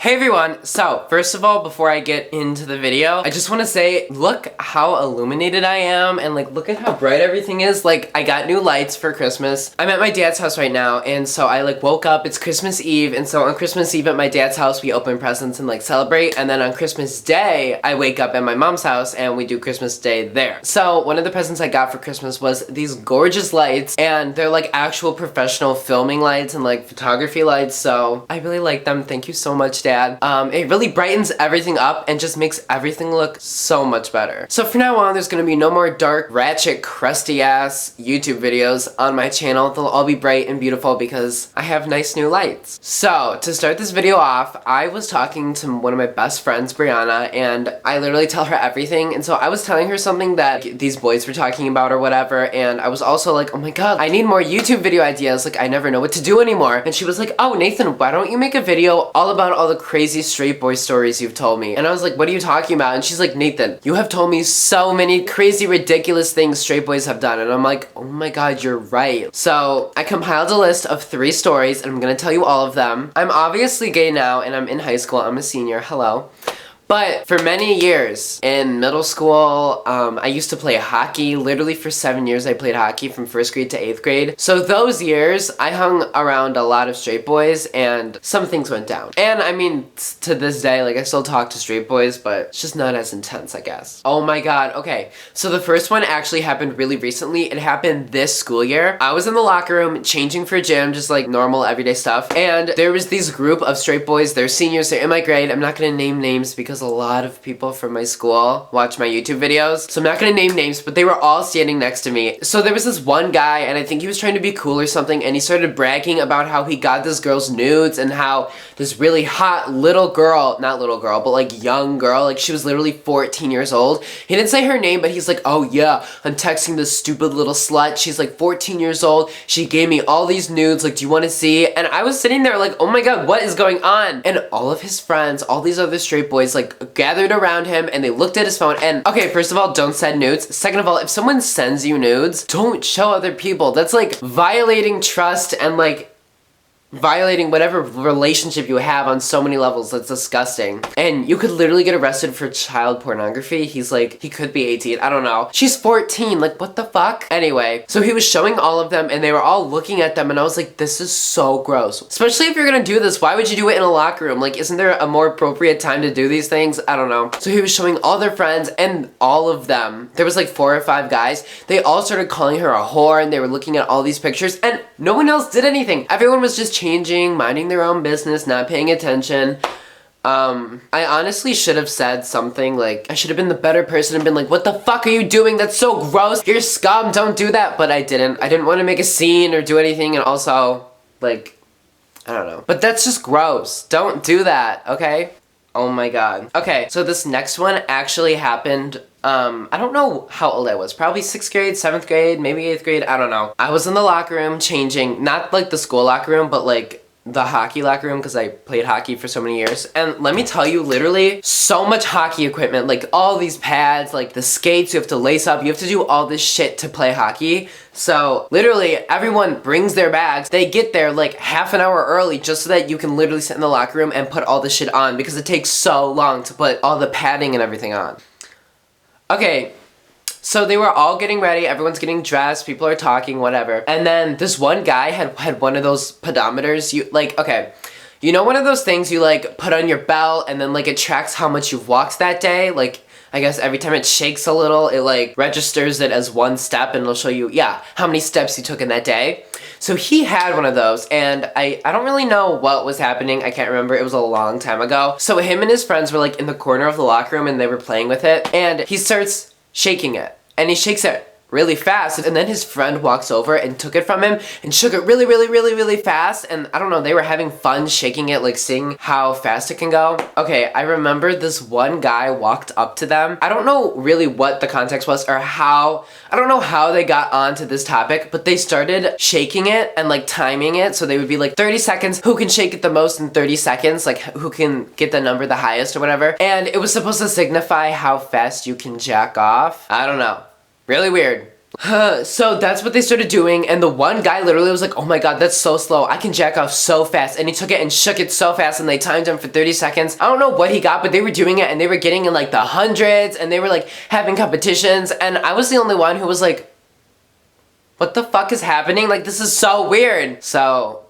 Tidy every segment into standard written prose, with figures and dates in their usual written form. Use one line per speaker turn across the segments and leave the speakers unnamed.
Hey everyone! So, first of all, before I get into the video, I just want to say, look how illuminated I am, and like, look at how bright everything is. Like, I got new lights for Christmas. I'm at my dad's house right now, and so I like woke up, it's Christmas Eve, and so on Christmas Eve at my dad's house, we open presents and like celebrate, and then on Christmas Day, I wake up at my mom's house, and we do Christmas Day there. So, one of the presents I got for Christmas was these gorgeous lights, and they're like actual professional filming lights and like photography lights, so I really like them. Thank you so much, Dad. It really brightens everything up and just makes everything look so much better. So from now on, there's gonna be no more dark, ratchet, crusty ass YouTube videos on my channel. They'll all be bright and beautiful because I have nice new lights. So to start this video off, I was talking to one of my best friends, Brianna, and I literally tell her everything. And so I was telling her something that these boys were talking about or whatever, and I was also like, oh my god, I need more YouTube video ideas. Like, I never know what to do anymore. And she was like, oh, Nathan, why don't you make a video all about all the crazy straight boy stories you've told me? And I was like, what are you talking about? And she's like, Nathan, you have told me so many crazy, ridiculous things straight boys have done. And I'm like, oh my god, you're right. So I compiled a list of 3 stories, and I'm gonna tell you all of them. I'm obviously gay now, and I'm in high school. I'm a senior. Hello. But for many years in middle school, I used to play hockey. Literally for 7 years I played hockey from 1st grade to 8th grade. So those years I hung around a lot of straight boys and some things went down. And I mean, to this day, like I still talk to straight boys, but it's just not as intense, I guess. Oh my god, okay. So the first one actually happened really recently. It happened this school year. I was in the locker room changing for gym, just like normal everyday stuff. And there was this group of straight boys. They're seniors, they're in my grade. I'm not gonna name names because a lot of people from my school watch my YouTube videos, so I'm not gonna name names, but they were all standing next to me. So there was this one guy, and I think he was trying to be cool or something, and he started bragging about how he got this girl's nudes and how this really hot little girl, not little girl, but like young girl, like she was literally 14 years old. He didn't say her name, but he's like, oh yeah, I'm texting this stupid little slut. She's like 14 years old. She gave me all these nudes. Like, do you want to see? And I was sitting there like, oh my god, what is going on? And all of his friends, all these other straight boys, like gathered around him and they looked at his phone. And okay, first of all, don't send nudes. Second of all, if someone sends you nudes, don't show other people. That's like violating trust and like violating whatever relationship you have on so many levels. That's disgusting. And you could literally get arrested for child pornography. He's like, he could be 18, I don't know. She's 14, like what the fuck? Anyway, so he was showing all of them and they were all looking at them and I was like, this is so gross. Especially if you're gonna do this, why would you do it in a locker room? Like, isn't there a more appropriate time to do these things? I don't know. So he was showing all their friends and all of them, there was like 4 or 5 guys, they all started calling her a whore and they were looking at all these pictures and no one else did anything. Everyone was just changing, minding their own business, not paying attention. I honestly should have said something, like, I should have been the better person and been like, what the fuck are you doing? That's so gross. You're scum. Don't do that. But I didn't. I didn't want to make a scene or do anything, and also, like, I don't know. But that's just gross. Don't do that, okay? Oh my god. Okay, so this next one actually happened, I don't know how old I was. Probably 6th grade, 7th grade, maybe 8th grade, I don't know. I was in the locker room changing, not like the school locker room, but like the hockey locker room because I played hockey for so many years. And let me tell you, literally, so much hockey equipment, like all these pads, like the skates you have to lace up, you have to do all this shit to play hockey. So literally everyone brings their bags. They get there like half an hour early just so that you can literally sit in the locker room and put all this shit on because it takes so long to put all the padding and everything on. Okay, so they were all getting ready, everyone's getting dressed, people are talking, whatever. And then this one guy had one of those pedometers, you like, okay, you know one of those things you like put on your belt and then like it tracks how much you've walked that day? Like, I guess every time it shakes a little, it like registers it as 1 step and it'll show you, yeah, how many steps you took in that day. So he had one of those and I don't really know what was happening. I can't remember. It was a long time ago. So him and his friends were like in the corner of the locker room and they were playing with it and he starts shaking it. And he shakes it really fast, and then his friend walks over and took it from him and shook it really, really, really, really fast, and I don't know, they were having fun shaking it, like seeing how fast it can go. Okay, I remember this one guy walked up to them. I don't know really what the context was or how, I don't know how they got onto this topic, but they started shaking it and like timing it, so they would be like 30 seconds, who can shake it the most in 30 seconds, like who can get the number the highest or whatever, and it was supposed to signify how fast you can jack off. I don't know. Really weird. So that's what they started doing, and the one guy literally was like, oh my god, that's so slow, I can jack off so fast, and he took it and shook it so fast, and they timed him for 30 seconds. I don't know what he got, but they were doing it, and they were getting in like the hundreds, and they were like having competitions, and I was the only one who was like, what the fuck is happening? Like, this is so weird. So,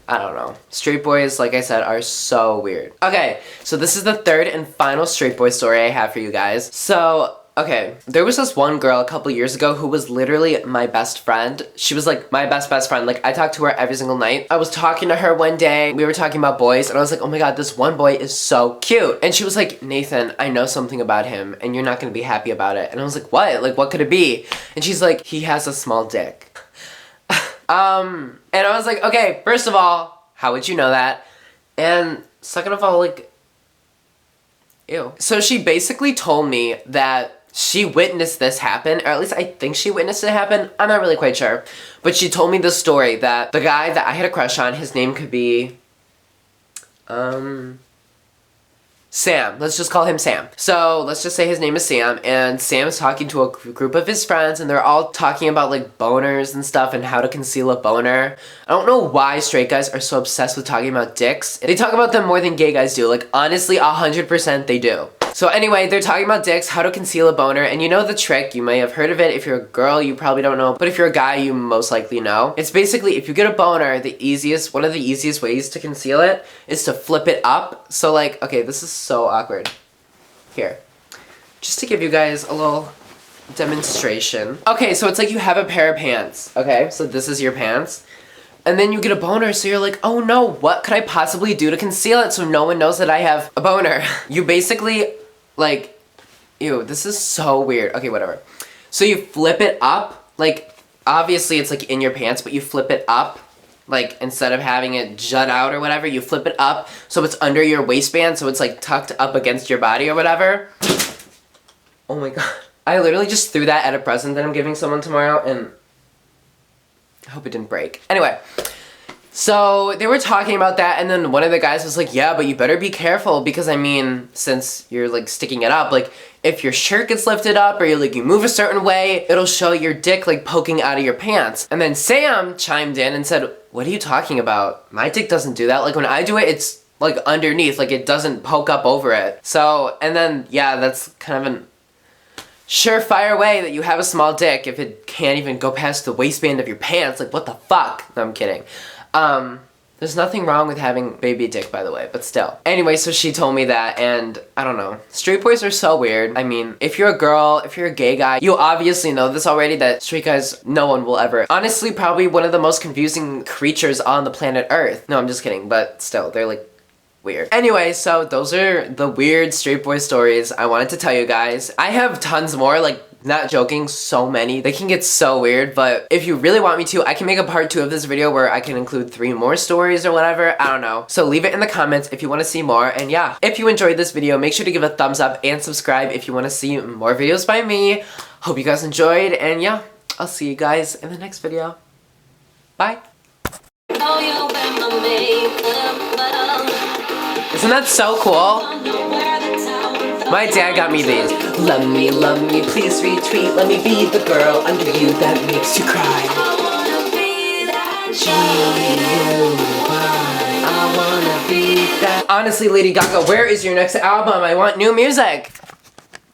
I don't know. Straight boys, like I said, are so weird. Okay, so this is the third and final straight boy story I have for you guys. So, okay, there was this one girl a couple years ago who was literally my best friend. She was like my best friend. Like, I talked to her every single night. I was talking to her one day. We were talking about boys, and I was like, oh my god, this one boy is so cute. And she was like, Nathan, I know something about him, and you're not gonna be happy about it. And I was like, what? Like, what could it be? And she's like, he has a small dick. And I was like, okay, first of all, how would you know that? And second of all, like, ew. So she basically told me that she witnessed this happen, or at least I think she witnessed it happen. I'm not really quite sure. But she told me the story that the guy that I had a crush on, his name could be, Sam. Let's just call him Sam. So let's just say his name is Sam, and Sam is talking to a group of his friends, and they're all talking about like boners and stuff and how to conceal a boner. I don't know why straight guys are so obsessed with talking about dicks. They talk about them more than gay guys do. Like, honestly, 100% they do. So anyway, they're talking about dicks, how to conceal a boner, and you know the trick. You may have heard of it. If you're a girl, you probably don't know, but if you're a guy, you most likely know. It's basically, if you get a boner, one of the easiest ways to conceal it is to flip it up. So like, okay, this is so awkward. Here, just to give you guys a little demonstration. Okay, so it's like you have a pair of pants, okay? So this is your pants. And then you get a boner, so you're like, oh no, what could I possibly do to conceal it so no one knows that I have a boner? You basically, like, ew, this is so weird. Okay, whatever. So you flip it up, like, obviously it's like in your pants, but you flip it up, like, instead of having it jut out or whatever, you flip it up so it's under your waistband, so it's like tucked up against your body or whatever. Oh my god. I literally just threw that at a present that I'm giving someone tomorrow, and I hope it didn't break. Anyway, so they were talking about that, and then one of the guys was like, yeah, but you better be careful, because I mean, since you're like sticking it up, like if your shirt gets lifted up or you move a certain way, it'll show your dick like poking out of your pants. And then Sam chimed in and said, what are you talking about? My dick doesn't do that. Like when I do it, it's like underneath, like it doesn't poke up over it. So, and then, yeah, that's kind of an surefire way that you have a small dick if it can't even go past the waistband of your pants. Like, what the fuck? No, I'm kidding. There's nothing wrong with having baby dick, by the way, but still. Anyway, so she told me that, and I don't know. Straight boys are so weird. I mean, if you're a girl, if you're a gay guy, you obviously know this already, that straight guys, no one will ever. Honestly, probably one of the most confusing creatures on the planet Earth. No, I'm just kidding, but still, they're like weird. Anyway, so those are the weird straight boy stories I wanted to tell you guys. I have tons more, like, not joking, so many. They can get so weird, but if you really want me to, I can make a part 2 of this video where I can include 3 more stories or whatever. I don't know. So leave it in the comments if you want to see more, and yeah. If you enjoyed this video, make sure to give a thumbs up and subscribe if you want to see more videos by me. Hope you guys enjoyed, and yeah, I'll see you guys in the next video. Bye. Isn't that so cool? My dad got me these. Love me, please retweet. Let me be the girl under you that makes you cry. I wanna be that. Honestly, Lady Gaga, where is your next album? I want new music.